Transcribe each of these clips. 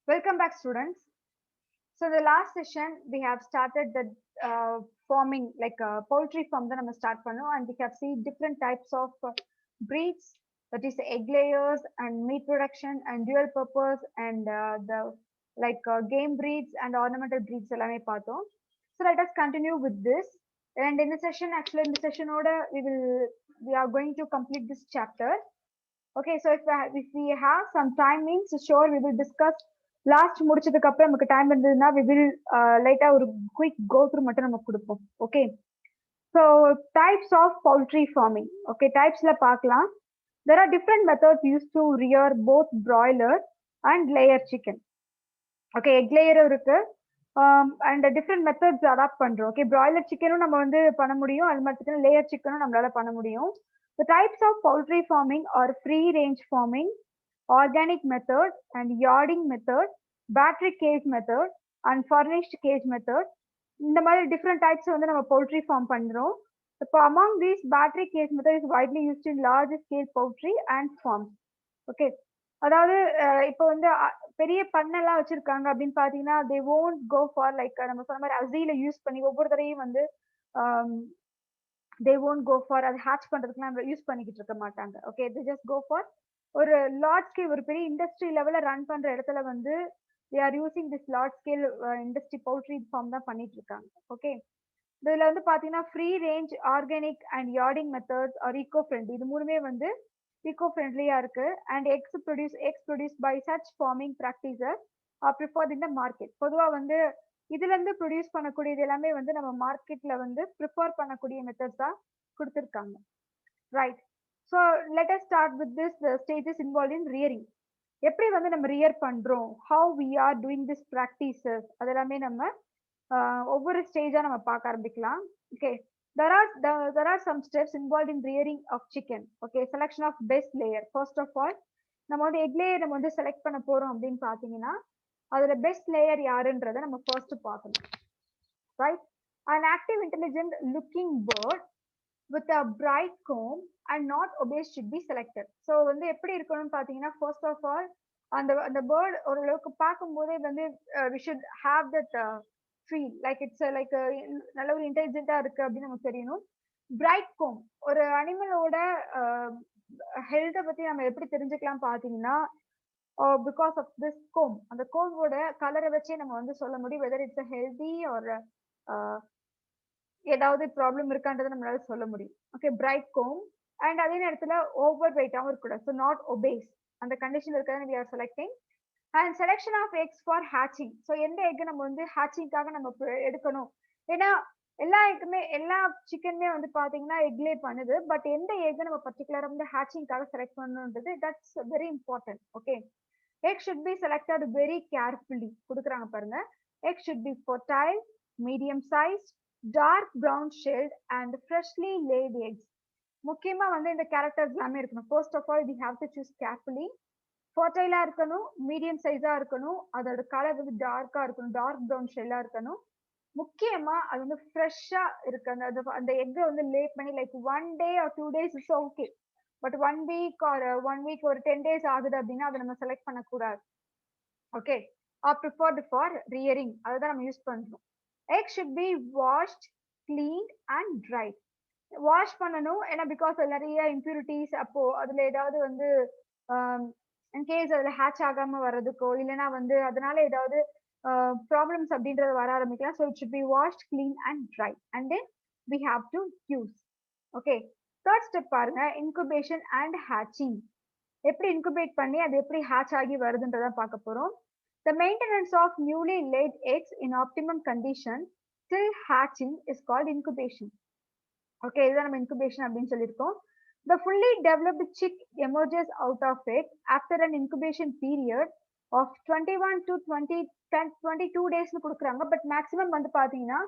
Welcome back, students. So the last session we have started the forming like poultry farm. Then we start pannu, and we have seen different types of breeds. That is egg layers and meat production and dual purpose and the game breeds and ornamental breeds. எல்லாமே பார்த்தோம். So let us continue with this. And in the session, actually in the session order, we are going to complete this chapter. Okay, so if we have some time means sure we will discuss last முடிச்சதுக்கு அப்புறம் நமக்கு time இருந்ததுன்னா we will லைட்டா ஒரு quick go through மட்டும் நம்ம கொடுப்போம். Okay, so types of poultry farming. Okay, டைப்ஸ்ல பார்க்கலாம். there are different methods used to rear both broiler and layer chicken. Okay, egg லேயரும் இருக்கு அண்ட் டிஃப்ரெண்ட் மெத்தட்ஸ் அடாப்ட் பண்றோம். ஓகே, பிராய்லர் சிக்கனும் நம்ம வந்து பண்ண முடியும், அது மட்டும் லேயர் சிக்கனும் நம்மளால பண்ண முடியும். The types of poultry farming are free range farming, organic method and yarding method, battery cage method and furnished cage method. இந்த மாதிரி டிஃப்ரெண்ட் டைப்ஸ் வந்து நம்ம poultry farm பண்றோம். இப்போ among these battery cage method is widely used in large scale poultry and farms. Okay, அதாவது இப்போ வந்து பெரிய பண்ணெல்லாம் வச்சிருக்காங்க அப்படின்னு பாத்தீங்கன்னா they won't go for like நம்ம சொன்ன மாதிரி அசீல யூஸ் பண்ணி ஒவ்வொரு தடையும் வந்து they won't go for அது ஹேட்ச் பண்றதுக்குலாம் யூஸ் பண்ணிக்கிட்டு இருக்க மாட்டாங்க. Okay, they just go for ஒரு லார்ஜ் ஸ்கேல் ஒரு பெரிய இண்டஸ்ட்ரி லெவல்ல ரன் பண்ற இடத்துல வந்து they are using this large scale industry poultry farm தான் பண்ணிட்டு இருக்காங்க. ஓகே, இதுல வந்து பாத்தீங்கன்னா free range, organic and yarding methods are eco friendly. இது மூணுமே வந்து ஈகோ ஃப்ரெண்ட்லியா இருக்கு. And eggs produce by such farming practices are preferred in the market. பொதுவா வந்து இதுல இருந்து ப்ரொடியூஸ் பண்ணக்கூடியது எல்லாமே வந்து நம்ம மார்க்கெட்ல வந்து ப்ரிஃபர் பண்ணக்கூடிய மெத்தட்ஸ் தான் கொடுத்துருக்காங்க. Right, so let us start with this stages involve in rearing. எப்படி வந்து நம்ம ரியர் பண்றோம், how we are doing this practices, அதெல்லாமே நம்ம ஒவ்வொரு ஸ்டேஜா நம்ம பார்க்க ஆரம்பிக்கலாம். Okay, there are some steps involved in rearing of chicken. Okay, selection of best layer. First of all, நம்ம வந்து எக் லேயர் நம்ம வந்து செலக்ட் பண்ண போறோம் அப்படின்னு பாத்தீங்கன்னா அதுல பெஸ்ட் லேயர் யாருன்றதை நம்ம ஃபர்ஸ்ட் பார்க்கணும். Right, an active intelligent looking bird with a bright comb and not obese should be selected. So வந்து எப்படி இருக்கணும்னு பாத்தீங்கன்னா ஃபர்ஸ்ட் ஆஃப் ஆல் அந்த பேர்ட் ஓரளவுக்கு பார்க்கும் போதே வந்து we should have that feel like it's like நல்ல ஒரு இன்டெலிஜென்ட்டா இருக்கு அப்படின்னு நமக்கு தெரியணும். பிரைட் கோம், ஒரு அனிமலோட ஹெல்த்தை பத்தி நம்ம எப்படி தெரிஞ்சுக்கலாம் பாத்தீங்கன்னா பிகாஸ் ஆஃப் திஸ் கோம். அந்த கோமோட கலரை வச்சே நம்ம வந்து சொல்ல முடியும் வெதர் இட்ஸ் ஹெல்தி ஒரு ஏதாவது ப்ராப்ளம் இருக்கான்றதை நம்மளால சொல்ல முடியும். ஓகே, பிரைட் கோம் அண்ட் அதே நேரத்துல ஓவர் வெயிட்டாகவும் இருக்கக்கூடாது. ஸோ நாட் ஒபேஸ், அந்த கண்டிஷன் இருக்கிறத we are selecting. And selection of eggs for hatching. So எந்த எக் நம்ம வந்து ஹேச்சிங்காக நம்ம எடுக்கணும், ஏன்னா எல்லா எக்குமே எல்லா சிக்கனுமே வந்து பாத்தீங்கன்னா எக்லே பண்ணுது. பட் எந்த எக் நம்ம பர்டிகுலரா வந்து ஹேச்சிங்காக செலக்ட் பண்ணணுன்றது that's very important. Okay, egg should be selected very carefully. கொடுக்குறாங்க பாருங்க, egg should be fertile, medium size, dark brown shade and freshly laid eggs. முக்கியமா வந்து இந்த கேரக்டர்ஸ் எல்லாமே இருக்கணும். First of all we have to choose carefully. ஃபர்டைலா இருக்கணும், medium சைஸா இருக்கணும், அதோட கலர் வந்து டார்க்கா இருக்கணும், டார்க் ப்ரௌன் ஷெல்லா இருக்கணும். முக்கியமா அது வந்து ஃப்ரெஷ்ஷா இருக்கு. அந்த எக்கை வந்து லே பண்ணி like 1 day or 2 days is okay. But 1 week or 1 week ஒரு 10 days ஆகுது அப்படின்னா அதை நம்ம செலக்ட் பண்ணக்கூடாது. Okay, are preferred for rearing, அதுதான் நம்ம யூஸ் பண்றோம். Egg should be washed, cleaned and dried. Wash பண்ணணும், ஏன்னா பிகாஸ் நிறைய இம்பியூரிட்டிஸ், அப்போ அதுல ஏதாவது வந்து இன்கேஸ் அதுல ஹேட்ச் ஆகாம வர்றதுக்கோ இல்லைன்னா வந்து அதனால ஏதாவது ப்ராப்ளம்ஸ் அப்படின்றது வர ஆரம்பிக்கலாம். So it should be washed, clean and dry and then we have to use. Okay, third step பாருங்க, இன்குபேஷன் அண்ட் ஹேச்சிங். எப்படி இன்குபேட் பண்ணி அது எப்படி ஹேட்ச் ஆகி வருதுன்றதான் பார்க்க போறோம். The maintenance of newly laid eggs in optimum condition till hatching is called incubation. Okay, இதுதான் நம்ம இன்குபேஷன் அப்படின்னு சொல்லியிருக்கோம். The fully developed chick emerges out of it after an incubation period of 21 to 22 days கொடுக்குறாங்க. But maximum வந்து பாத்தீங்கன்னா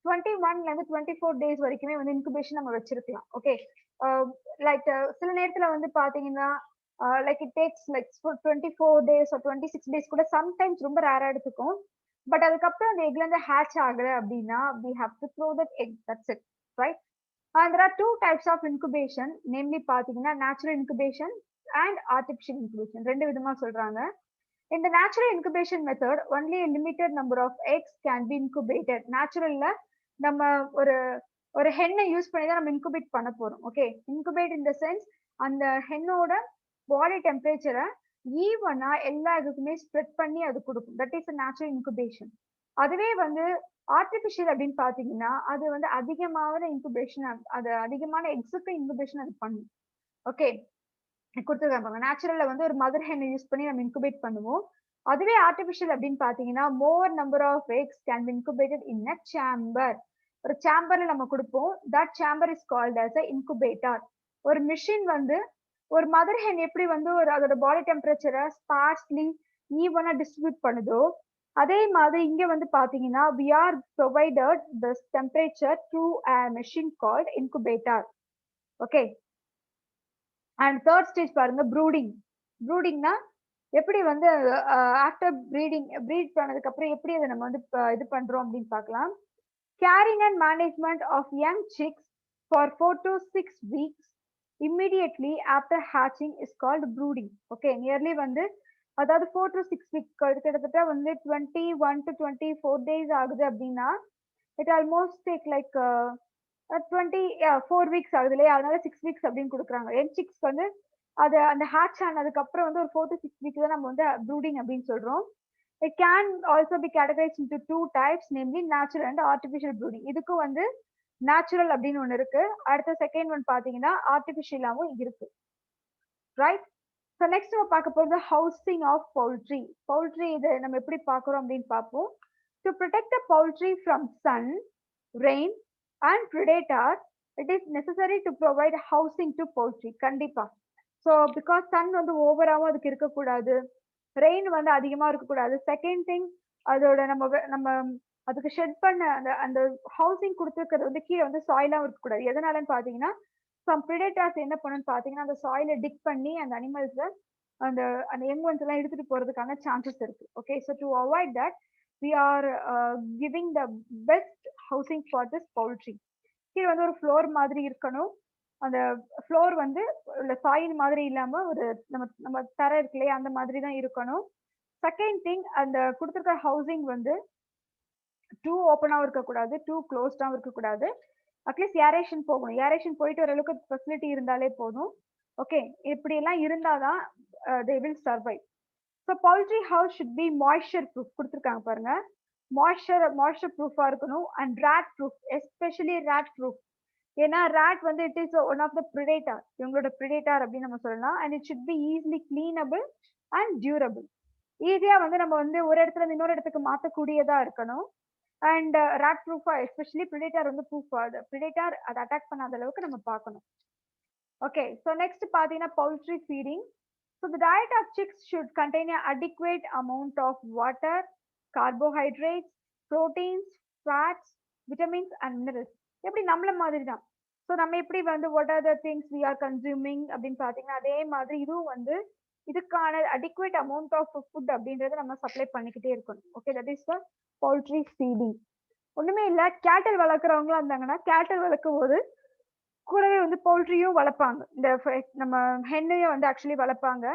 21ல இருந்து 24 days வரைக்குமே வந்து இன்குபேஷன் நம்ம வச்சிருக்கலாம். ஓகே, லைக் சில நேரத்துல வந்து பாத்தீங்கன்னா like it takes like 24 days or 26 days கூட சம்டைம்ஸ் ரொம்ப ரேரா எடுத்துக்கும். பட் அதுக்கப்புறம் அந்த எக்ல இருந்து ஹேட்ச் ஆகல அப்படின்னா we have to throw that egg, that's it, right? And there are two types of incubation, namely பாத்தீங்கன்னா natural incubation and artificial incubation. ரெண்டு விதமா சொல்றாங்க. In the natural incubation method, only a limited number of eggs can be incubated. Naturalல நம்ம ஒரு ஒரு ஹென்னை use பண்ணி தான் நம்ம இன்குபேட் பண்ண போறோம். Okay, incubate in the sense அந்த ஹென்னோட பாடி டெம்பரேச்சரை ஈவனா எல்லா இதுக்குமே ஸ்ப்ரெட் பண்ணி அது கொடுக்கும். That is natural incubation. அதுவே வந்து ஆர்டிபிஷியல் அப்படின்னு பாத்தீங்கன்னா அது வந்து அதிகமான இன்குபேஷன், அது அதிகமான எக்ஸுக்கு இன்குபேஷன் அது பண்ணும். ஓகே, கொடுத்துருக்காங்க. நேச்சுரல்ல வந்து ஒரு மதர் ஹென் யூஸ் பண்ணி நம்ம இன்குபேட் பண்ணுவோம். அதுவே ஆர்டிபிஷியல் அப்படின்னு பாத்தீங்கன்னா more number of eggs can be incubated in a chamber. ஒரு சேம்பர்ல நம்ம கொடுப்போம். That chamber is called as a incubator. ஒரு மிஷின் வந்து ஒரு மதர் ஹென் எப்படி வந்து ஒரு அதோட பாடி டெம்பரேச்சரை ஸ்பார்ஸ்லி ஈவனா டிஸ்ட்ரிபியூட் பண்ணுதோ, அதே மாதிரி இங்க வந்து பாத்தீங்கன்னா we are provided this temperature through a machine called incubator. Okay, and third stage பாருங்க, ப்ரூடிங். ப்ரூடிங்னா எப்படி வந்து ஆஃப்டர் ப்ரீட் பண்ணதுக்கு அப்புறம் எப்படி அதை நம்ம வந்து இது பண்றோம் அப்படின்னு பார்க்கலாம். Caring and management of young chicks for 4 to 6 weeks immediately after hatching is called brooding. Okay, nearly வந்து அதாவது 4 to 6 weeks கிட்டத்தட்ட வந்து 21 to 24 days ஆகுது அப்படின்னா it almost take like 4 weeks ஆகுது இல்லையா, அதனால 6 வீக்ஸ் அப்படின்னு கொடுக்குறாங்க. என் சிக்ஸ் வந்து அது அந்த ஹேட்ச் ஆனதுக்கு அப்புறம் வந்து ஒரு 4 to 6 வீக்ஸ் தான் நம்ம வந்து ப்ரூடிங் அப்படின்னு சொல்றோம். It can also be categorise into 2 types, namely natural and artificial brooding. இதுக்கும் வந்து நேச்சுரல் அப்படின்னு ஒன்று இருக்கு. அடுத்த செகண்ட் ஒன் பாத்தீங்கன்னா ஆர்டிபிஷியலாவும் இருக்கு. ரைட். ஸோ நெக்ஸ்ட் நம்ம பார்க்க போறது ஹவுசிங் ஆஃப் பவுல்ட்ரி. பவுல்ட்ரி இது நம்ம எப்படி பார்க்குறோம் அப்படின்னு பார்ப்போம். To protect the poultry from sun, rain and predator, it is necessary to provide housing to poultry. கண்டிப்பா. ஸோ பிகாஸ் சன் வந்து ஓவராவும் அதுக்கு இருக்கக்கூடாது, ரெயின் வந்து அதிகமா இருக்கக்கூடாது. செகண்ட் திங், அதோட நம்ம அதுக்கு ஷெட் பண்ண அந்த அந்த ஹவுசிங் கொடுத்துருக்கிறது வந்து கீழே வந்து சாயிலாவும் இருக்கக்கூடாது. எதனாலன்னு பாத்தீங்கன்னா சம் பிரிடேட்டர்ஸ் என்ன பண்ணுன்னு பாத்தீங்கன்னா அந்த சாயில டிக் பண்ணி அந்த அனிமல்ஸை அந்த அந்த யங் ஒன்ஸ் எல்லாம் எடுத்துட்டு போறதுக்கான சான்சஸ் இருக்கு. Okay, so to avoid that we are giving the best housing for this poultry. கீழே வந்து ஒரு ஃப்ளோர் மாதிரி இருக்கணும். அந்த ஃப்ளோர் வந்து சாயில் மாதிரி இல்லாம ஒரு நம்ம நம்ம தரை இருக்கு இல்லையா அந்த மாதிரி தான் இருக்கணும். செகண்ட் திங், அந்த கொடுத்துருக்க ஹவுசிங் வந்து டூ ஓப்பனாகவும் இருக்கக்கூடாது, டூ க்ளோஸ்டாகவும் இருக்கக்கூடாது. அட்லீஸ்ட் ஏரேஷன் போகணும். ஏரேஷன் போயிட்டு ஓரளவுக்கு ஃபெசிலிட்டி இருந்தாலே போதும். ஓகே, இப்படி எல்லாம் இருந்தாதான் they will survive. So poultry house should be moisture proof கொடுத்துருக்காங்க பாருங்க. மாய்ஸ்சர் ப்ரூஃபா இருக்கணும் and rat proof, especially rat proof. ஏன்னா ரேட் வந்து it is one of the predator, இவங்களோட ப்ரிடேட்டர் அப்படின்னு நம்ம சொல்லலாம். And it should be easily cleanable and durable. ஈஸியா வந்து நம்ம வந்து ஒரு இடத்துல இருந்து இன்னொரு இடத்துக்கு மாற்றக்கூடியதா இருக்கணும். அண்ட் ரேட் ப்ரூஃபா, எஸ்பெஷலி ப்ரிடேட்டர் வந்து ப்ரூஃபா, ப்ரிடேட்டர் அதை அட்டாக் பண்ணாத அளவுக்கு நம்ம பார்க்கணும். ஓகே, ஸோ நெக்ஸ்ட் பார்த்தீங்கன்னா poultry feeding. So the diet of chicks should contain an adequate amount of water, carbohydrates, proteins, fats, vitamins and minerals. எப்படி நம்மள மாதிரி தான். ஸோ நம்ம எப்படி வந்து what are the things we are consuming அப்படின்னு பார்த்தீங்கன்னா அதே மாதிரி இதுவும் வந்து இதுக்கான adequate amount of food அப்படின்றத நம்ம சப்ளை பண்ணிக்கிட்டே இருக்கணும். Okay, that is the poultry feeding. ஒண்ணுமே இல்லை, கேட்டல் வளர்க்குறவங்களா இருந்தாங்கன்னா கேட்டல் வளர்க்கும் போது கூடவே வந்து பவுல்ட்ரியும் வளர்ப்பாங்க. இந்த நம்ம ஹென்னையும் வந்து ஆக்சுவலி வளர்ப்பாங்க.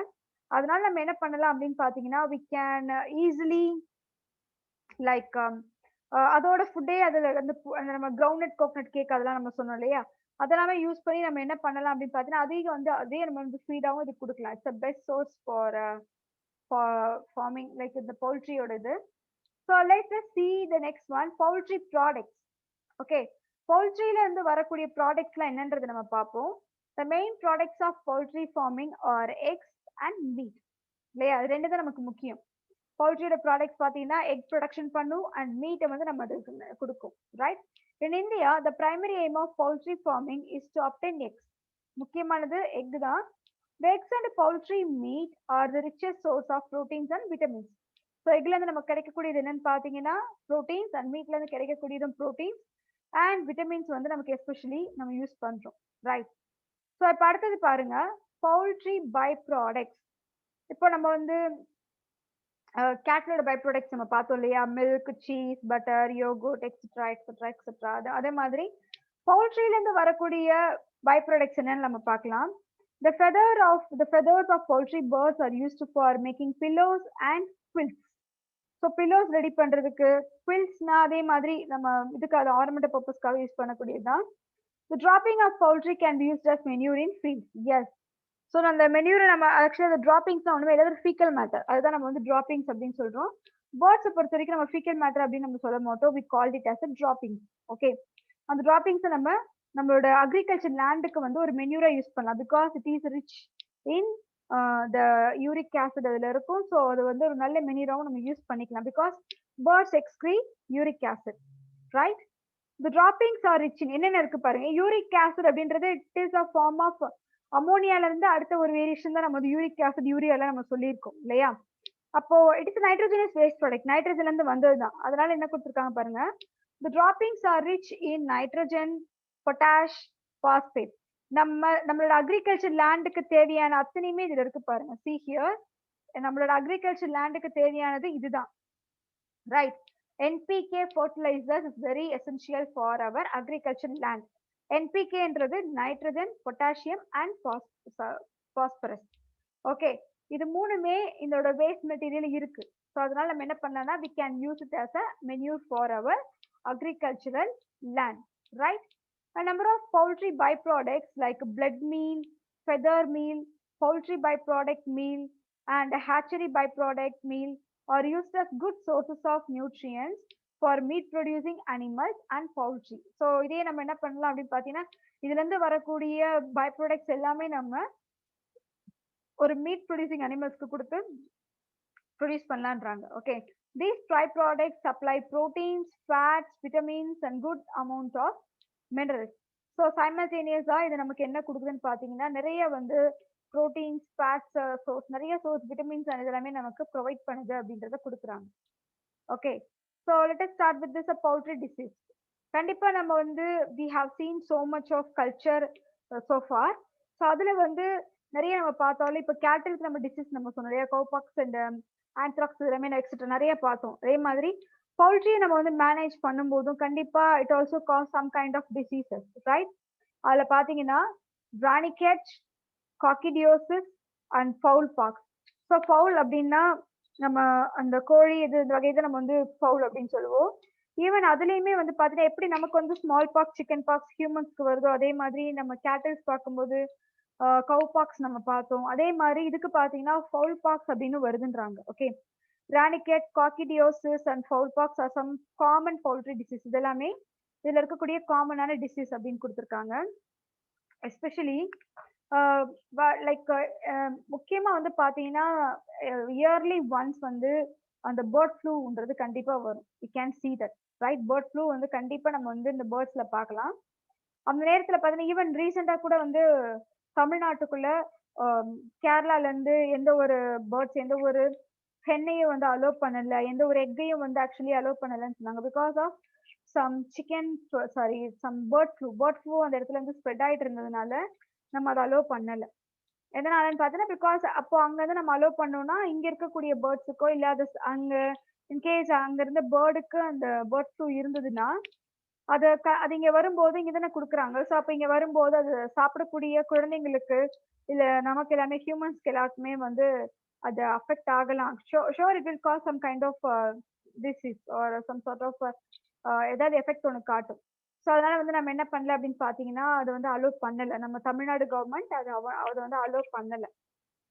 அதனால நம்ம என்ன பண்ணலாம் அப்படின்னு பாத்தீங்கன்னா we can easily like அதோட ஃபுட்டே அதுல வந்து நம்ம கிரவுண்ட்நட் கோகனட் கேக் அதெல்லாம் நம்ம சொன்னோம் இல்லையா, அதெல்லாமே யூஸ் பண்ணி நம்ம என்ன பண்ணலாம் அப்படின்னு பாத்தீங்கன்னா அதிகம் வந்து அதே நம்ம வந்து ஃபீடாவும் இது கொடுக்கலாம். It's a best source for farming like இந்த பவுல்ட்ரியோட இது. So let's see the next one, poultry products. ஓகே, பவுல்ட்ரியில இருந்து வரக்கூடிய ப்ராடக்ட்ஸ்லாம் என்னன்றது நம்ம பார்ப்போம். The main products of poultry farming are eggs and meat இல்லையா, அது ரெண்டு தான் நமக்கு முக்கியம். பவுல்ட்ரியோட ப்ராடக்ட்ஸ் பார்த்தீங்கன்னா எக் ப்ரொடக்ஷன் பண்ணும் அண்ட் மீட்டை வந்து நம்ம அதுக்கு கொடுக்கும். Right. In India the primary aim of poultry farming is to obtain X. முக்கியமானது எக் தான். The eggs and poultry meat are the richest source of proteins and vitamins. So எக்ல இருந்து நமக்கு கிடைக்கக்கூடியது என்னன்னு பார்த்தீங்கன்னா ப்ரோட்டீன்ஸ், அண்ட் மீட்ல இருந்து கிடைக்கக்கூடியதும் ப்ரோட்டீன்ஸ் அண்ட் விட்டமின்ஸ் வந்து நமக்கு எஸ்பெஷலி நம்ம யூஸ் பண்றோம். ரைட். ஸோ இப்போ அடுத்தது பாருங்க பவுல்ட்ரி பை ப்ராடக்ட்ஸ். இப்போ நம்ம வந்து கேட்லோட பை ப்ராடக்ட்ஸ் நம்ம பார்த்தோம் இல்லையா, milk, cheese, butter, yogurt etcetera etcetera etcetera. அதே மாதிரி பவுல்ட்ரியில இருந்து வரக்கூடிய பை ப்ராடக்ட்ஸ் என்னன்னு நம்ம பார்க்கலாம். The feathers of poultry birds are used for making pillows and quilts. So pillows ready பண்றதுக்கு, குவில்ஸ்னா அதே மாதிரி நம்ம இதுக்கு அது ஆர்னமெண்ட் பர்பஸ்க்காக use பண்ணக்கூடியதுதான். The dropping of poultry can be used as manure in fields. Yes. So அந்த மெனியூரை நம்ம ஆக்சுவலி அந்த ட்ராப்பிங்ஸ் ஒன்றுமே ஏதாவது ஃபீக்கல் மேட்டர், அதுதான் நம்ம வந்து ட்ராப்பிங்ஸ் அப்படின்னு சொல்றோம். பேர்ட்ஸை பொறுத்த வரைக்கும் நம்ம ஃபீக்கல் மேட்டர் அப்படின்னு நம்ம சொல்ல மாட்டோம். We called it as a droppings. Okay, அந்த டிராப்பிங்ஸை நம்மளோட அக்ரிகல்ச்சர் லேண்டுக்கு வந்து ஒரு மெனியூரா யூஸ் பண்ணலாம். Because it is rich in the uric acid அதுல இருக்கும். ஸோ அது வந்து ஒரு நல்ல மெனியூராவும் நம்ம யூஸ் பண்ணிக்கலாம். Because birds excrete uric acid, right? The droppings are rich in என்னென்ன இருக்கு பாருங்க. யூரிக் ஆசிட் அப்படின்றது it is a form of அமோனியால இருந்து அடுத்த ஒரு வேரியேஷன் தான் நம்ம யூரிக் ஆசிட் யூரியால நம்ம சொல்லியிருக்கோம் இல்லையா? அப்போ it is nitrogenous waste product, நைட்ரஜன்ல இருந்து வந்ததுதான். அதனால என்ன கொடுத்துருக்காங்க பாருங்க. The droppings are rich in nitrogen, potash, phosphate. நம்மளோட அக்ரிகல்ச்சர் லேண்டுக்கு தேவையான அத்தனையுமே இதுல இருக்கு பாருங்க. See here, நம்மளோட அக்ரிகல்ச்சர் லேண்டுக்கு தேவையானது இதுதான், right? NPK fertilizers is very essential for our agriculture land. NPK என்றது nitrogen, potassium and phosphorus. Okay, இது மூணுமே இதோட வேஸ்ட் மெட்டீரியல் இருக்கு. ஸோ அதனால நம்ம என்ன பண்ணலாம், we can use it as a manure for our agricultural land, right? A number of poultry byproducts like blood meal, feather meal, poultry byproduct meal, and hatchery byproduct meal are used as good sources of nutrients for meat producing animals and poultry. So இதே நம்ம என்ன பண்ணலாம் அப்படின்னு பார்த்தீங்கன்னா, இதுல இருந்து வரக்கூடிய by products எல்லாமே நம்ம ஒரு மீட் ப்ரொடியூசிங் அனிமல்ஸ்க்கு கொடுத்து ப்ரொடியூஸ் பண்ணலான்றாங்க. Okay, these byproducts supply proteins, fats, vitamins and good amount of minerals. So சைமல்டேனியஸா இது நமக்கு என்ன கொடுக்குதுன்னு பார்த்தீங்கன்னா, நிறைய வந்து ப்ரோட்டீன்ஸ், ஃபேட்ஸ் சோர்ஸ், நிறைய சோர்ஸ், விட்டமின்ஸ் அது எல்லாமே நமக்கு ப்ரொவைட் பண்ணுது அப்படின்றத கொடுக்குறாங்க. Okay, so let us start with this poultry disease. கண்டிப்பா நம்ம வந்து we have seen so much of culture so far. So அதுல வந்து நிறைய நம்ம பார்த்தாலும் இப்போ கேட்டிலுக்கு நம்ம டிசீஸ் நம்ம சொன்னோம், நிறைய கவுபாக்ஸ் அண்ட் ஆந்த்ராக்ஸ் எல்லாமே எக்ஸெட்ரா நிறைய பார்த்தோம். அதே மாதிரி பவுல்ட்ரியை நம்ம வந்து மேனேஜ் பண்ணும்போதும் கண்டிப்பா it also cause some kind of diseases, right? அதுல பாத்தீங்கன்னா Ranikhet, coccidiosis and fowl pox. So fowl அப்படின்னா நம்ம அந்த கோழி இது இந்த வகையை நம்ம வந்து ஃபவுல் அப்படின்னு சொல்லுவோம். ஈவன் அதுலயுமே வந்து பாத்தீங்கன்னா எப்படி நமக்கு வந்து ஸ்மால் பாக்ஸ், சிக்கன் பாக்ஸ் ஹியூமன்ஸ்க்கு வருதோ அதே மாதிரி நம்ம கேட்டில்ஸ் பார்க்கும்போது கவு பாக்ஸ் நம்ம பார்த்தோம். அதே மாதிரி இதுக்கு பாத்தீங்கன்னா ஃபவுல் பாக்ஸ் அப்படின்னு வருதுன்றாங்க. Okay, Ranikhet, coccidiosis and fowl pox are some common poultry disease. இது எல்லாமே இதுல இருக்கக்கூடிய காமனான டிசீஸ் அப்படின்னு கொடுத்துருக்காங்க. எஸ்பெஷலி லைக் முக்கியமா வந்து பாத்தீங்கன்னா இயர்லி ஒன்ஸ் வந்து அந்த பேர்ட் ஃப்ளூன்றது கண்டிப்பா வரும். You can see that, right? Bird flu வந்து கண்டிப்பா நம்ம வந்து இந்த பேர்ட்ஸ்ல பார்க்கலாம். அந்த நேரத்துல பாத்தீங்கன்னா ஈவன் ரீசெண்டா கூட வந்து தமிழ்நாட்டுக்குள்ள கேரளால இருந்து எந்த ஒரு பேர்ட்ஸ், எந்த ஒரு ஹென்னையும் வந்து அலோவ் பண்ணல, எந்த ஒரு எக்கையும் வந்து ஆக்சுவலி அலோவ் பண்ணலன்னு சொன்னாங்க. Because of some bird flu அந்த இடத்துல இருந்து ஸ்ப்ரெட் ஆயிட்டு இருந்ததுனால நம்ம அதை அலோவ் பண்ணல. எதனாலன்னு பார்த்தீங்கன்னா, பிகாஸ் அப்போ அங்க இருந்து நம்ம அலோவ் பண்ணோம்னா இங்க இருக்கக்கூடிய பேர்ட்ஸுக்கோ இல்ல அது அங்க இன்கேஸ் அங்க இருந்த பேர்டுக்கு அந்த பேர்ட் ஃப்ளூ இருந்ததுன்னா அது இங்க வரும்போது இங்க தானே கொடுக்குறாங்க. ஸோ அப்போ இங்க வரும்போது அது சாப்பிடக்கூடிய குழந்தைங்களுக்கு இல்ல நமக்கு எல்லாமே ஹியூமன்ஸ்க்கு எல்லாருக்குமே வந்து அது அஃபெக்ட் ஆகலாம். Sure it will cause some kind of disease or some sort of ஏதாவது எஃபெக்ட் ஒன்று காட்டும். ஸோ அதனால வந்து நம்ம என்ன பண்ணல அப்படின்னு பார்த்தீங்கன்னா, அது வந்து அலோவ் பண்ணல. நம்ம தமிழ்நாடு கவர்மெண்ட் அதை வந்து அலோவ் பண்ணல.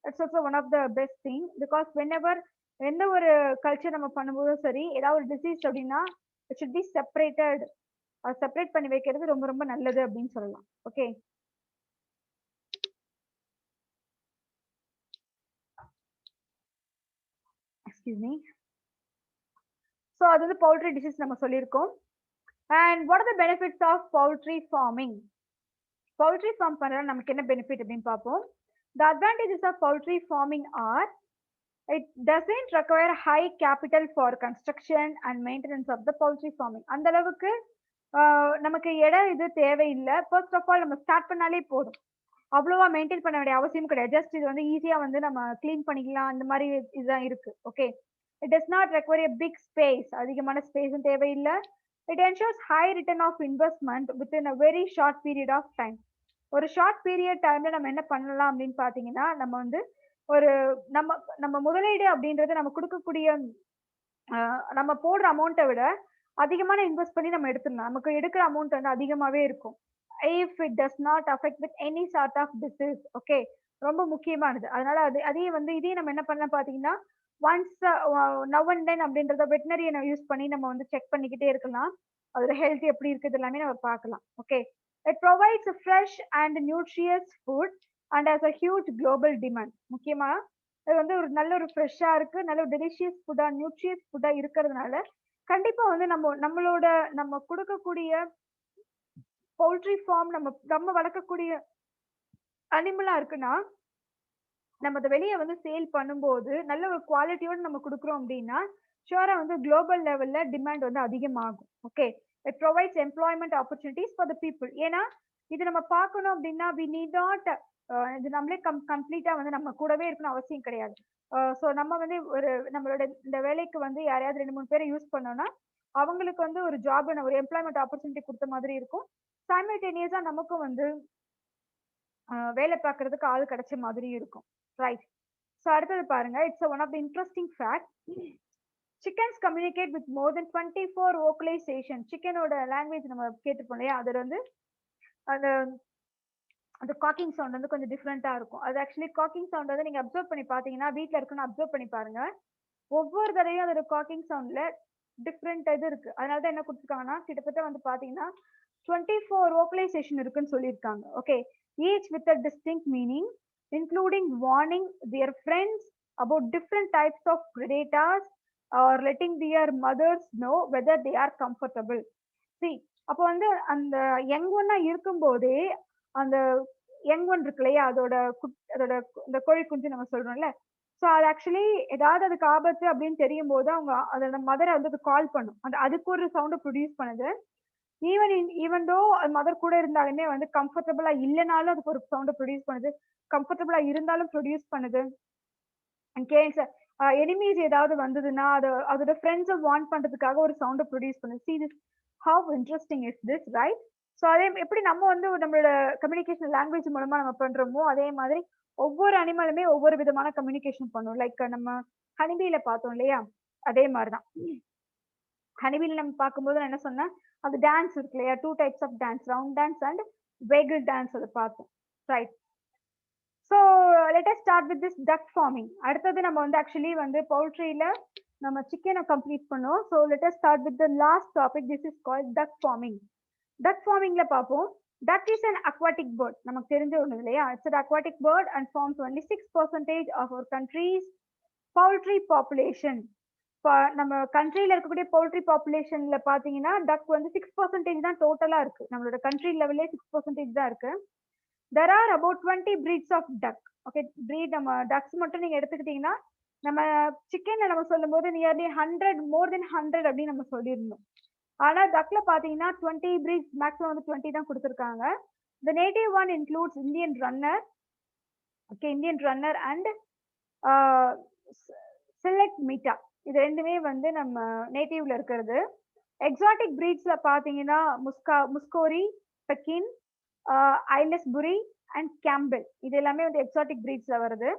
It's also one of the best thing. Because whenever எந்த ஒரு கல்ச்சர் நம்ம பண்ணும்போதும் சரி, ஏதாவது ஒரு டிசீஸ் அப்படின்னா it should B separated. Separate பண்ணி வைக்கிறது ரொம்ப ரொம்ப நல்லது அப்படின்னு சொல்லலாம். Okay, excuse me. ஸோ அது வந்து பவுல்ட்ரி டிசீஸ் நம்ம சொல்லியிருக்கோம். And what are the benefits of poultry farming? Poultry farm பண்றதுல நமக்கு என்ன பெனிஃபிட் அப்படின்னு பார்ப்போம். The advantages of poultry farming are it doesn't require high capital for construction and maintenance of the poultry farming. அந்த அளவுக்கு நமக்கு இடம் இது தேவையில்லை. ஃபர்ஸ்ட் ஆஃப் ஆல் நம்ம ஸ்டார்ட் பண்ணாலே போதும், அவ்வளவா மெயின்டைன் பண்ண வேண்டிய அவசியம் கிடையாது. ஜஸ்ட் இது வந்து ஈஸியா வந்து நம்ம கிளீன் பண்ணிக்கலாம், அந்த மாதிரி இதுதான் இருக்கு. Okay, it does not require a big space, அதிகமான ஸ்பேஸும் தேவையில்லை. It ensures high return of investment within a very short period of time. ஒரு ஷார்ட் பீரியட் டைம்ல நம்ம என்ன பண்ணலாம் அப்படின்னு பாத்தீங்கன்னா, நம்ம வந்து ஒரு நம்ம நம்ம முதலீடு அப்படின்றது நம்ம குடுக்கக்கூடிய நம்ம போடுற அமௌண்ட்ட விட அதிகமான இன்வெஸ்ட் பண்ணி நம்ம எடுத்துடலாம். நமக்கு எடுக்கிற அமௌண்ட் வந்து அதிகமாவே இருக்கும். If it does not affect with any sort of disease. Okay. ரொம்ப முக்கியமானது. அதனால அதையும் வந்து இதையும் நம்ம என்ன பண்ணலாம் பார்த்தீங்கன்னா, ஒன்ஸ் நவ் அண்ட் தென் அப்படின்றத வெட்டனரிய யூஸ் பண்ணி நம்ம வந்து செக் பண்ணிக்கிட்டே இருக்கலாம். அதோட ஹெல்த் எப்படி இருக்குது எல்லாமே நம்ம பார்க்கலாம். Okay. It provides fresh and nutritious food and has a huge global demand. முக்கியமா அது வந்து ஒரு நல்ல ஒரு ஃப்ரெஷ்ஷா இருக்கு. நல்ல ஒரு டெலிஷியஸ் ஃபுட்டா, நியூட்ரியஸ் ஃபுட்டா இருக்கிறதுனால, கண்டிப்பா வந்து நம்மளோட நம்ம குடுக்கக்கூடிய பவுல்ட்ரி ஃபார்ம் நம்ம நம்ம வளர்க்கக்கூடிய அனிமலா இருக்குன்னா, நம்ம அத வெளிய வந்து சேல் பண்ணும்போது, நல்ல ஒரு குவாலிட்டியோட நம்ம குடுக்குறோம் அப்டின்னா, ஷூரா வந்து குளோபல் லெவல்ல டிமாண்ட் வந்து அதிகமாகும். Okay. It provides employment opportunities for the people. ஏன்னா, இது நம்ம பார்க்கணும் அப்டின்னா, வி நீட் நாட் இது நம்மளே கம்ப்ளீட்டா வந்து நம்ம கூடவே இருக்கணும்னு அவசியம் கிடையாது. சோ நம்ம வந்து ஒரு நம்மளோட இந்த வேலைக்கு வந்து யாரையாவது 2, 3 பேர யூஸ் பண்ணோம்னா, அவங்களுக்கு வந்து ஒரு ஜாப் ஒரு எம்ப்ளாய்மென்ட் ஆப்பர்ச்சுனிட்டி குடுத்த மாதிரி இருக்கும். சைமல்டேனியஸா நமக்கும் வந்து வேலை பார்க்கறதுக்கு ஆள் கிடைச்ச மாதிரி இருக்கும். ரைட். சோ அடுத்தது பாருங்க. It's one of the interesting fact. Chickens communicate with more than 24 vocalization. சிக்கனோட லாங்குவேஜ் நம்ம கேட்டுப்போம் இல்லையா? அதுல வந்து அந்த அந்த காக்கிங் சவுண்ட் வந்து கொஞ்சம் டிஃப்ரெண்டா இருக்கும். அது ஆக்சுவலி காக்கிங் சவுண்ட் வந்து நீங்க அப்சர்வ் பண்ணி பார்த்தீங்கன்னா, வீட்ல இருக்குன்னு அப்சர்வ் பண்ணி பாருங்க. ஒவ்வொரு தடவையும் அதோட காக்கிங் சவுண்ட்ல டிஃப்ரெண்ட் இது இருக்கு. அதனால தான் என்ன குடுத்துருக்காங்கன்னா, கிட்டத்தட்ட வந்து பார்த்தீங்கன்னா, 24 வோக்கலைசேஷன் இருக்குன்னு சொல்லியிருக்காங்க. Okay. Each with a distinct meaning, including warning their friends about different types of predators or letting their mothers know whether they are comfortable. சி அப்போ வந்து அந்த யங் ஒன்னா இருக்கும்போதே, அந்த யங் ஒன் இருக்கு இல்லையா? அதோட இந்த கோழி குஞ்சு நம்ம சொல்றோம்ல. சோ அது ஆக்சுவலி ஏதாவது அதுக்கு ஆபத்து அப்படின்னு தெரியும்போது, அவங்க அதோட மதர வந்து அது கால் பண்ணும். அதுக்கு ஒரு சவுண்ட் ப்ரொடியூஸ் பண்ணுது. ஈவன் தோ மதர் கூட இருந்தாலுமே வந்து கம்ஃபர்டபுளா இல்லனாலும் அதுக்கு ஒரு சவுண்ட் ப்ரொடியூஸ் பண்ணுது. கம்ஃபர்டபுளா இருந்தாலும் ப்ரொடியூஸ் பண்ணுது. இன் கேஸ் எனிமீஸ் ஏதாவது வந்ததுன்னா, அதோட ஃப்ரெண்ட்ஸ வார்ன் பண்றதுக்காக ஒரு சவுண்ட் ப்ரொடியூஸ் பண்ணுது. See this how interesting is this right? So அதே எப்படி நம்ம வந்து நம்மளோட கம்யூனிகேஷன் லாங்குவேஜ் மூலமா நம்ம பண்றோமோ, அதே மாதிரி ஒவ்வொரு அனிமலுமே ஒவ்வொரு விதமான கம்யூனிகேஷன் பண்ணும். லைக் நம்ம ஹனிபீல பார்த்தோம் இல்லையா? அதே மாரி தான். ஹனிபீல நம்ம பார்க்கும்போது நான் என்ன சொன்னேன்? அந்த டான்ஸ் இருக்கு இல்லையா? 2 types of dance. Round dance and waggle dance அத பார்த்தோம். Right. So let us start with this duck farming. அடுத்தது நம்ம வந்து ஆக்சுவலி வந்து பவுல்ட்ரியில நம்ம சிக்கன கம்ப்ளீட் பண்ணோம். So let us start with the last topic. This is called duck farming. Duck ஃபார்மிங்ல பார்ப்போம். Duck is an aquatic bird. நமக்கு தெரிஞ்ச ஒண்ணு இல்லையா? It's an aquatic bird and forms only 6% of our country's poultry population. நம்ம கண்ட்ரில இருக்கக்கூடிய poultry பாப்புலேஷன்ல பாத்தீங்கன்னா, டக் வந்து 6% தான் டோட்டலா இருக்கு. நம்மளோட கண்ட்ரி லெவல்லே 6% தான் இருக்கு. There are about 20 breeds of duck. Okay. நம்ம டக்ஸ் மட்டும் நீங்க எடுத்துக்கிட்டீங்கன்னா, நம்ம சிக்கன்ல நம்ம சொல்லும்போது நியர்லி 100 மோர் தென் 100 அப்படின்னு நம்ம சொல்லியிருந்தோம். ஆனா டக்ல பாத்தீங்கன்னா 20 breeds மேக்ஸிமம் வந்து 20 தான் கொடுத்திருக்காங்க. The native one includes Indian runner, okay, Indian runner and select mita. இது ரெண்டுமே வந்து நம்ம நேட்டிவ்ல இருக்கிறது. எக்ஸாட்டிக் பிரீட்ஸ்ல பாத்தீங்கன்னா முஸ்கோரி, பெக்கின், ஐலஸ்புரி அண்ட் கேம்பெல். இது எல்லாமே வந்து எக்ஸாட்டிக் பிரீட்ஸ்ல வருது.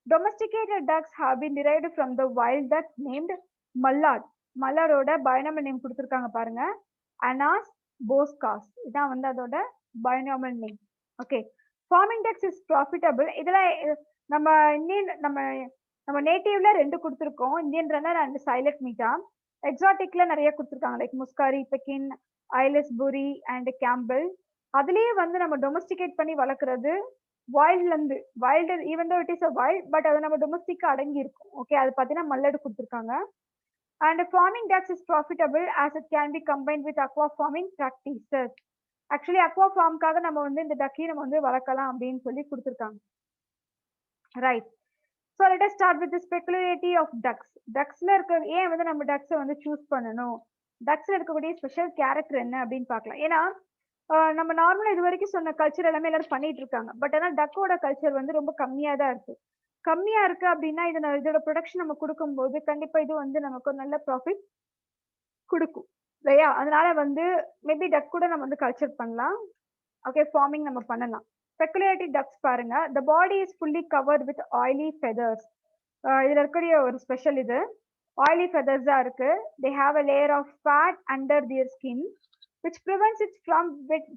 Domesticated ducks have been derived from the wild duck named mallard. மல்லாரோட பைனாமல் நேம் கொடுத்திருக்காங்க பாருங்க. Anas boschas. இதான் வந்து அதோட binomial name. Okay. Farming ducks is profitable. இதெல்லாம் நம்ம இந்தியன் நம்ம நேட்டிவ்ல 2 கொடுத்திருக்கோம். Indian runner and Sylhet Mete. எக்ஸாட்டிக்ல நிறைய கொடுத்திருக்காங்க. Like Muscovy, Pekin, Aylesbury and Campbell. அதுலயே வந்து நம்ம டொமஸ்டிகேட் பண்ணி வளர்க்கறது வைல்ட்ல இருந்து wild even though it is a wild but அது நம்ம டொமஸ்டிக் அடங்கி இருக்கும். ஓகே. அது பாத்தீங்கன்னா மல்லடு கொடுத்திருக்காங்க. And farming ducks is profitable as it can be combined with aqua farming practices. Actually aqua ஃபார்முக்காக நம்ம வந்து இந்த டக்கையும் நம்ம வந்து வளர்க்கலாம் அப்படின்னு சொல்லி கொடுத்திருக்காங்க. Right. So let us start with speculative of ducks. டக்ஸ்ல இருக்க ஏன் வந்து நம்ம டக்ஸை வந்து சூஸ் பண்ணணும்? டக்ஸ்ல இருக்கக்கூடிய ஸ்பெஷல் கேரக்டர் என்ன அப்படின்னு பார்க்கலாம். ஏன்னா நம்ம நார்மலா இது வரைக்கும் சொன்ன கல்ச்சர் எல்லாமே எல்லாரும் பண்ணிட்டு இருக்காங்க. பட் ஆனா டக்கோட கல்ச்சர் வந்து ரொம்ப கம்மியா தான் இருக்கு. கம்மியா இருக்கு அப்படின்னா இதோட ப்ரொடக்ஷன் நம்ம கொடுக்கும்போது கண்டிப்பா இது வந்து நமக்கு ஒரு நல்ல ப்ராஃபிட் கொடுக்கும் இல்லையா? அதனால வந்து மேபி டக் கூட நம்ம வந்து கல்ச்சர் பண்ணலாம். ஓகே. ஃபார்மிங் நம்ம பண்ணலாம். பெக்குலியாரிட்டி டக்ஸ் பாருங்க. the body is fully covered with oily feathers. இதுல இருக்கக்கூடிய ஒரு ஸ்பெஷல் இது oily feathers தான் இருக்கு. they have a layer of fat under their skin which prevents it from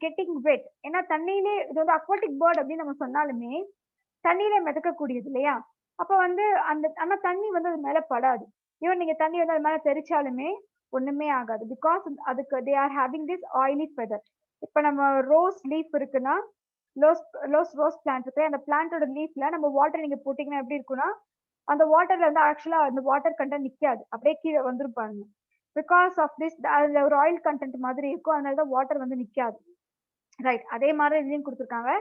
getting wet. ஏன்னா தண்ணியிலே இது வந்து aquatic bird அப்படின்னு நம்ம சொன்னாலுமே தண்ணியில மிதக்கக்கூடியது இல்லையா? அப்ப வந்து ஆனா தண்ணி வந்து அது மேல படாது. ஈவன் நீங்க தண்ணி வந்து அது மேல தெளிச்சாலுமே ஒண்ணுமே ஆகாது. பிகாஸ் அதுக்கு they are having this oily feather. இப்ப நம்ம ரோஸ் லீஃப் இருக்குன்னா ரோஸ் பிளான்ட் இருக்கு. அந்த பிளான்ட்டோட லீஃப்ல நம்ம வாட்டர் நீங்க போட்டீங்கன்னா எப்படி இருக்கும்னா அந்த வாட்டர்ல வந்து ஆக்சுவலா அந்த வாட்டர் கண்டென்ட் நிக்காது, அப்படியே கீழே வந்துரும் பாருங்க. பிகாஸ் ஆஃப் திஸ் அதுல ஒரு ஆயில் கண்டென்ட் மாதிரி இருக்கும், அதனாலதான் வாட்டர் வந்து நிக்காது. ரைட், அதே மாதிரி இதுலயும் கொடுத்துருக்காங்க.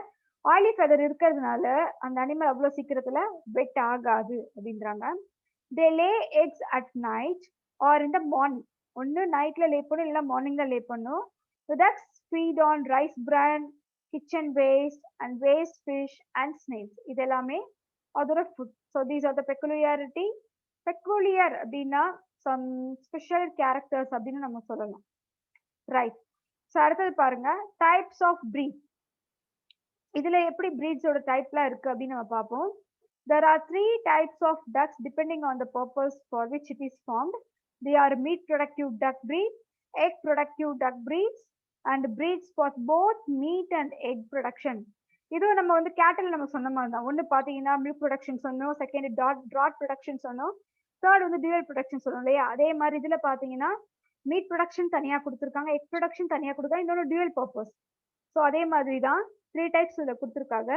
ஆயிலி ஃபெதர் இருக்கிறதுனால அந்த அனிமல் அவ்வளவு சீக்கிரத்துல வெட் ஆகாது அப்படின்றாங்க. They lay eggs at night or in the morning. ஒன்னு நைட்ல லே பண்ணும், இல்ல மார்னிங்ல லே பண்ணும். ducks feed on rice bran, kitchen waste and waste fish and snails. இது எல்லாமே அதோட food. So these are the peculiarity. Peculiar அப்படின்னா சம் ஸ்பெஷல் கேரக்டர்ஸ் அப்படின்னு நம்ம சொல்லலாம். ரைட். ஸோ அடுத்தது பாருங்க, டைப்ஸ் ஆஃப் breed. இதுல எப்படி breedsோட டைப்லாம் இருக்கு அப்படின்னு நம்ம பார்ப்போம். There are 3 types of ducks depending on the purpose for which it is formed. They are meat productive duck breed, egg productive duck breeds, and breeds for both meat and egg production. இது நம்ம வந்து கேட்டல் நம்ம சொன்ன மாதிரி தான். ஒன்று பார்த்தீங்கன்னா மில்க் ப்ரொடக்ஷன் சொன்னோம், செகண்ட் ட்ராட் ப்ரொடக்ஷன் சொன்னோம், தேர்ட் வந்து டியூவல் ப்ரொடக்ஷன் சொன்னோம் இல்லையா? அதே மாதிரி இதுல பார்த்தீங்கன்னா மீட் ப்ரொடக்ஷன் தனியா கொடுத்துருக்காங்க, எக் ப்ரொடக்ஷன் தனியா கொடுத்தாங்க, இன்னொன்று டியூவல் பர்பஸ். ஸோ அதே மாதிரி தான் 3 டைப்ஸ் இதில் கொடுத்துருக்காங்க.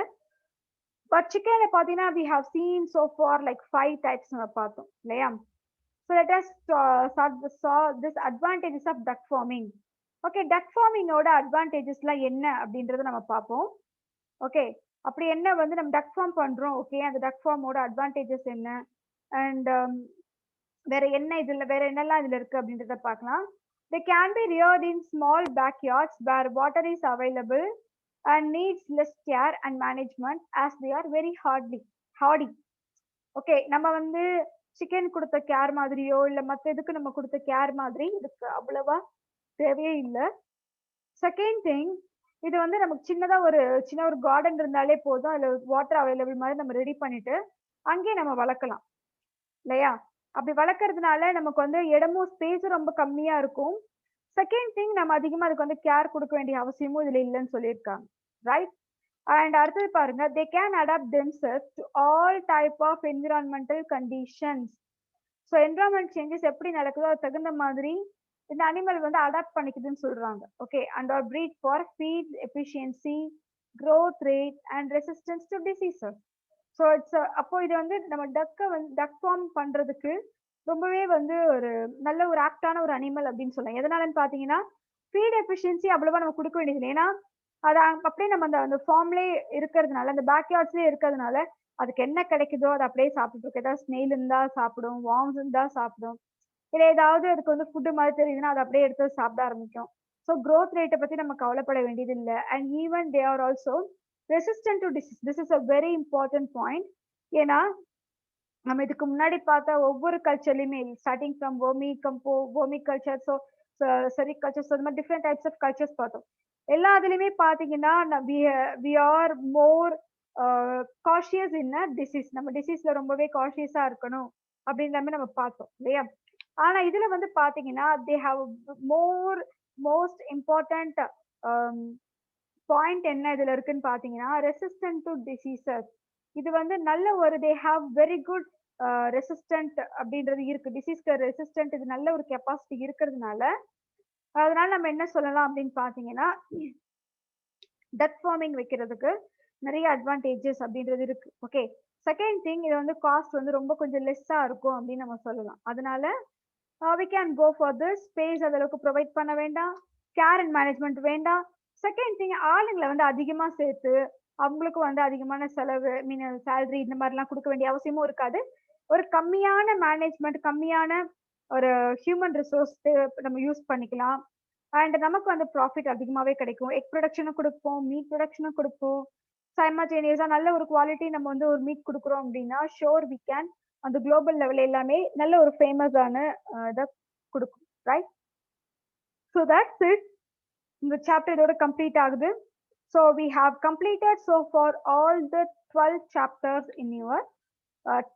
பட் சிக்கன்ல பார்த்தீங்கன்னா we have seen so far like 5 types நம்ம பார்த்தோம் இல்லையா? So let us saw this advantages of duck farming. Okay, duck ஃபார்மிங்கோட அட்வான்டேஜஸ்லாம் என்ன அப்படின்றத நம்ம பார்ப்போம். ஓகே, அப்படி என்ன வந்து நம்ம டக் ஃபார்ம் பண்றோம், ஓகே, அந்த டக் ஃபார்மோட அட்வான்டேஜஸ் என்ன அண்ட் வேற என்ன இதுல வேற என்னெல்லாம் இதுல இருக்கு அப்படின்றத பார்க்கலாம். They can be reared in small backyards where water is available and needs less care and management as they are very hardy. Okay, நம்ம வந்து சிக்கன் கொடுத்த கேர் மாதிரியோ இல்ல மற்ற இதுக்கு நம்ம கொடுத்த கேர் மாதிரி இதுக்கு அவ்வளவா தேவையே இல்லை. செகண்ட் திங், இது வந்து நமக்கு சின்ன ஒரு கார்டன் இருந்தாலே போதும், அதுல வாட்டர் அவைலபிள் மாதிரி நம்ம ரெடி பண்ணிட்டு அங்கேயே நம்ம வளர்க்கலாம் இல்லையா? அப்படி வளர்க்கறதுனால நமக்கு வந்து இடமும் ஸ்பேஸும் ரொம்ப கம்மியா இருக்கும். செகண்ட் திங், நம்ம அதிகமா அதுக்கு வந்து கேர் கொடுக்க வேண்டிய அவசியமும் இதுல இல்லைன்னு சொல்லியிருக்காங்க. ரைட். அண்ட் அடுத்தது பாருங்க, they can adapt themselves to all type of environmental conditions. So environment changes எப்படி நடக்குதோ அது தகுந்த மாதிரி இந்த அனிமல் வந்து அடாப்ட் பண்ணிக்குதுன்னு சொல்றாங்க. Okay, and are breed for feed efficiency, growth rate and resistance to diseases. So it's அப்போ இது வந்து நம்ம டக் ஃபார்ம் பண்றதுக்கு ரொம்பவே வந்து ஒரு நல்ல ஒரு ஆக்டான ஒரு அனிமல் அப்படின்னு சொல்லலாம். எதனாலன்னு பாத்தீங்கன்னா ஃபீட் எஃபிஷியன்சி அவ்வளவா நம்ம கொடுக்க வேண்டியது, ஏன்னா அது அப்படியே நம்ம அந்த ஃபார்ம்லேயே இருக்கிறதுனால, அந்த பேக்யார்ட்ஸ்லேயே இருக்கிறதுனால அதுக்கு என்ன கிடைக்குதோ அதை அப்படியே சாப்பிட்டு இருக்கு. ஏதாவது ஸ்னெயில் இருந்தா சாப்பிடும், வார்ம்ஸ் இருந்தா சாப்பிடும், இல்லை ஏதாவது அதுக்கு வந்து ஃபுட்டு மாதிரி தெரியுதுன்னா அதை அப்படியே எடுத்து சாப்பிட ஆரம்பிக்கும். ஸோ க்ரோத் ரேட்டை பத்தி நம்ம கவலைப்பட வேண்டியது இல்லை. And even they are also resistant to disease. This is a very important point. ஏன்னா நம்ம இதுக்கு முன்னாடி பார்த்தா ஒவ்வொரு கல்ச்சர்லையுமே starting from vermiculture, so sericulture, so இந்த மாதிரி டிஃப்ரெண்ட் டைப்ஸ் ஆஃப் கல்ச்சர்ஸ் பார்த்தோம். எல்லா இதுலயுமே பாத்தீங்கன்னா we are more cautious in a disease. நம்ம டிசீஸ்ல ரொம்பவே காஷியஸா இருக்கணும் அப்படின்ற மாதிரி நம்ம பார்த்தோம் இல்லையா? ஆனா இதுல வந்து பாத்தீங்கன்னா they have most important point என்ன இதுல இருக்குன்னு பாத்தீங்கன்னா ரெசிஸ்டன்ட் டு டிசீசஸ். இது வந்து நல்ல ஒரு they have very good resistant அப்படின்றது இருக்கு, டிசீஸ்க்கு ரெசிஸ்டன்ட், இது நல்ல ஒரு கெப்பாசிட்டி இருக்கிறதுனால அதனால நம்ம என்ன சொல்லலாம் அப்படின்னு பாத்தீங்கன்னா டக் ஃபார்மிங் வைக்கிறதுக்கு நிறைய அட்வான்டேஜஸ் அப்படின்றது இருக்கு. ஓகே, செகண்ட் திங், இது வந்து காஸ்ட் வந்து ரொம்ப கொஞ்சம் லெஸ்ஸா இருக்கும் அப்படின்னு நம்ம சொல்லலாம். அதனால we can go for this. Space அந்த அளவுக்கு ப்ரொவைட் பண்ண வேண்டாம், கேர் அண்ட் மேனேஜ்மெண்ட் வேண்டாம். செகண்ட் திங், ஆளுங்களை வந்து அதிகமா சேர்த்து அவங்களுக்கு வந்து அதிகமான செலவு சேலரி இந்த மாதிரிலாம் கொடுக்க வேண்டிய அவசியமும் இருக்காது. ஒரு கம்மியான மேனேஜ்மெண்ட், கம்மியான ஒரு ஹியூமன் ரிசோர்ஸ் நம்ம யூஸ் பண்ணிக்கலாம். அண்ட் நமக்கு வந்து ப்ராஃபிட் அதிகமாகவே கிடைக்கும். எக் ப்ரொடக்ஷனும் கொடுப்போம், மீட் ப்ரொடக்ஷனும் கொடுப்போம். சைமல்டேனியஸா நல்ல ஒரு குவாலிட்டி நம்ம வந்து ஒரு மீட் கொடுக்குறோம் அப்படின்னா ஷோர் வி கேன் அந்த குளோபல் லெவல் எல்லாமே நல்ல ஒரு ஃபேமஸான இதை கொடுக்கும். ரைட். So that's it. இந்த சாப்டர் இதோட கம்ப்ளீட் ஆகுது. So we have completed so far all the 12 chapters in your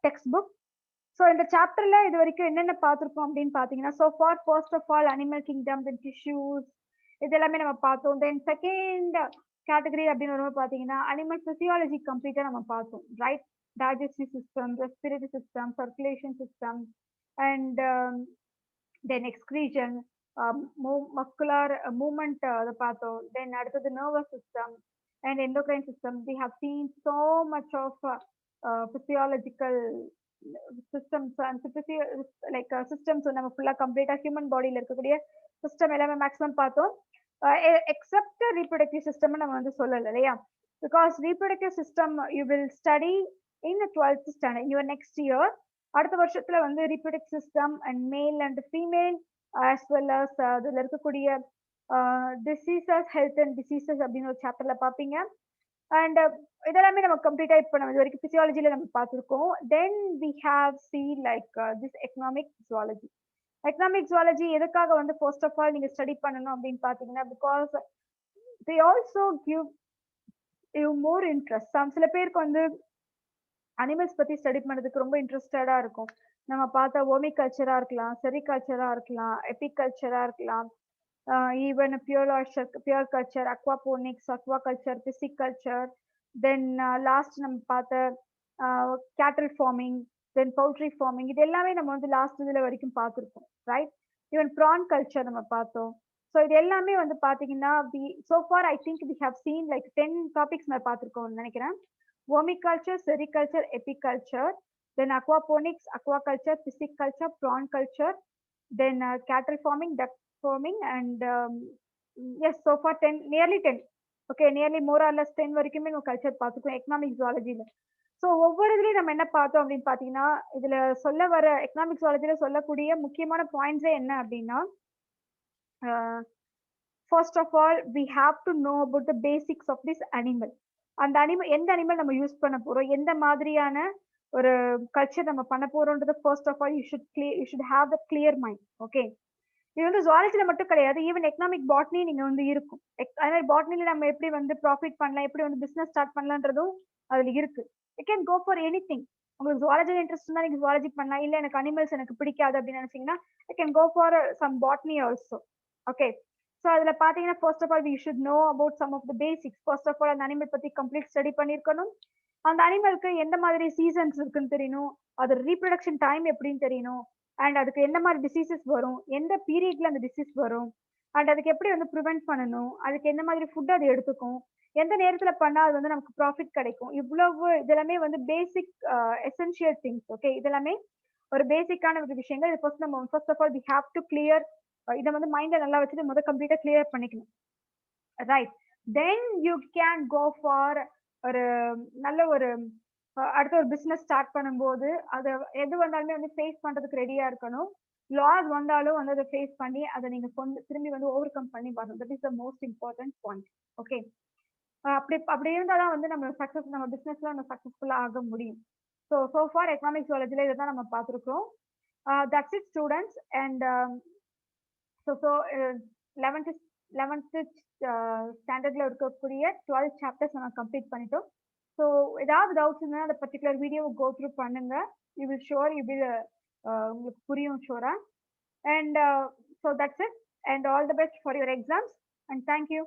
textbook. So இந்த சாப்டர்ல இது வரைக்கும் என்னென்ன பார்த்திருக்கோம் அப்படின்னு பாத்தீங்கன்னா, so far first of all animal kingdom, then tissues, இது எல்லாமே நம்ம பார்த்தோம். Then second category அப்படின்னு வரும்போது பாத்தீங்கன்னா animal physiology கம்ப்ளீட்டா நம்ம பார்த்தோம், right? Digestive system, respiratory system, circulation system, and then excretion, muscular movement அதை பார்த்தோம். Then அடுத்தது nervous system and endocrine system. We have seen so much of physiological systems and like systems நம்ம ஃபுல்லா கம்ப்ளீட்டா human பாடியில இருக்கக்கூடிய சிஸ்டம் எல்லாமே maximum பார்த்தோம். எக்ஸப்ட் ரீப்ரொடக்டிவ் சிஸ்டம் நம்ம வந்து சொல்லல இல்லையா? Because reproductive system you will study in 12th standard in your next year. அடுத்த வருஷத்துல வந்து reproductive system and male and female as well as அதுல இருக்கக்கூடிய டிசீசஸ், ஹெல்த் அண்ட் டிசீசஸ் அப்படின்னு ஒரு சாப்டர்ல பாப்பீங்க. அண்ட் இதெல்லாமே நம்ம கம்ப்ளீட்டா இப்போ நம்ம இது வரைக்கும் பிசியாலஜில நம்ம பார்த்துருக்கோம். Then we have seen like this economic zoology. Economic zoology எதுக்காக வந்து ஃபர்ஸ்ட் ஆஃப் ஆல் நீங்க ஸ்டடி பண்ணணும் அப்படின்னு பாத்தீங்கன்னா, because they also give you more interest. சில பேருக்கு வந்து அனிமல்ஸ் பத்தி ஸ்டடி பண்ணதுக்கு ரொம்ப இன்ட்ரெஸ்டடா இருக்கும். நம்ம பார்த்த ஓமிகல்ச்சரா இருக்கலாம், செரிகல்ச்சரா இருக்கலாம், எபிகல்ச்சரா இருக்கலாம், even pure culture, aquaponics, aquaculture, pisciculture, then last நம்ம பார்த்த cattle farming, then poultry farming, இது எல்லாமே நம்ம வந்து லாஸ்ட் இதுல வரைக்கும் பார்த்துருக்கோம், ரைட்? ஈவன் prawn culture நம்ம பார்த்தோம். ஸோ இது எல்லாமே வந்து பாத்தீங்கன்னா so far I think we have seen like 10 topics நம்ம பார்த்துருக்கோம்னு நினைக்கிறேன். Vermiculture, sericulture, apiculture, then aquaponics, aquaculture, pisciculture, prawn culture, then cattle farming, duck farming, and yes, so far 10, nearly 10. Okay, nearly more or less 10 வரைக்குமே நம்ம culture பார்த்துக்கோம் economic ஜுவாலஜில. So ஒவ்வொரு இதுலயும் நம்ம என்ன பார்த்தோம் அப்படின்னு பாத்தீங்கன்னா, இதுல சொல்ல வர எக்கனாமிக் ஜுவாலஜில சொல்லக்கூடிய முக்கியமான பாயிண்ட்ஸே என்ன அப்படின்னா, first of all we have to know about the basics of this animal. அந்த அனிமல் எந்த அனிமல் நம்ம யூஸ் பண்ண போறோம், எந்த மாதிரியான ஒரு கல்ச்சர் நம்ம பண்ண போறோம்ன்றது first of all you should have the clear mind. Okay, இது வந்து ஜுவாலஜில மட்டும் கிடையாது, ஈவன் எக்கனாமிக் பாட்னி நீங்க வந்து இருக்கும். அதே மாதிரி பாட்னில நம்ம எப்படி வந்து ப்ராஃபிட் பண்ணலாம், எப்படி வந்து பிசினஸ் ஸ்டார்ட் பண்ணலான்றதும் அதுல இருக்கு. You can go for any thing. உங்களுக்கு ஜுவாலஜில இன்ட்ரெஸ்ட் இருந்தா நீங்க ஜுவாலஜி பண்ணலாம், இல்ல எனக்கு அனிமல்ஸ் எனக்கு பிடிக்காது அப்படின்னு நினைச்சீங்கன்னா you can go for some botany also. Okay, so அதுல பாத்தீங்கன்னா first of all we should know about some of the basics. First of all அந்த அனிமல் பத்தி கம்ப்ளீட் ஸ்டடி பண்ணிருக்கணும். அந்த அனிமலுக்கு எந்த மாதிரி சீசன்ஸ் இருக்குன்னு தெரியணும், அது ரீப்ரொடக்ஷன் டைம் எப்படின்னு தெரியணும், அண்ட் அதுக்கு எந்த மாதிரி டிசீசஸ் வரும், எந்த பீரியட்ல அந்த டிசீஸ் வரும், அண்ட் அதுக்கு எப்படி வந்து ப்ரிவென்ட் பண்ணணும், அதுக்கு எந்த மாதிரி ஃபுட் அது எடுத்துக்கும், எந்த நேரத்துல பண்ணா அது வந்து நமக்கு ப்ராஃபிட் கிடைக்கும், இவ்வளவு இதெல்லாமே வந்து பேசிக் எசென்ஷியல் திங்ஸ். ஓகே, இதெல்லாமே ஒரு பேசிக்கான ஒரு விஷயங்கள். இது ஃபர்ஸ்ட் நம்ம first of all we have to clear. இதை வந்து மைண்ட்ல நல்லா வச்சுட்டு முதல் கம்ப்ளீட்டா கிளியர் பண்ணிக்கணும், right? Then you can go for ஒரு நல்ல ஒரு அடுத்த ஒரு பிசினஸ் ஸ்டார்ட் பண்ணும்போது அது எது வந்தாலுமே வந்து ஃபேஸ் பண்றதுக்கு ரெடியா இருக்கணும். லாஸ் வந்தாலும் வந்து அதை ஃபேஸ் பண்ணி அதை நீங்க திரும்பி வந்து ஓவர் கம் பண்ணி வரணும். That is the most important point. Okay, அப்படி இருந்தாதான் வந்து நம்ம பிசினஸ்ல நம்ம சக்சஸ்ஃபுல்லா ஆக முடியும். ஸோ ஃபார் எக்கனாமிக் ஜுவாலஜில இதை தான் நம்ம பார்த்துருக்கோம். That's it students. And so 11th ஸ்டாண்டர்ட்ல இருக்கக்கூடிய 12 சாப்டர்ஸ் நம்ம கம்ப்ளீட் பண்ணிட்டோம். ஸோ ஏதாவது டவுட்ஸ் இருந்தால் அந்த பர்டிகுலர் வீடியோவை கோ த்ரூ பண்ணுங்க. யூ வில் உங்களுக்கு புரியும் ஷோரா. And so that's it. And all the best for your exams. And thank you.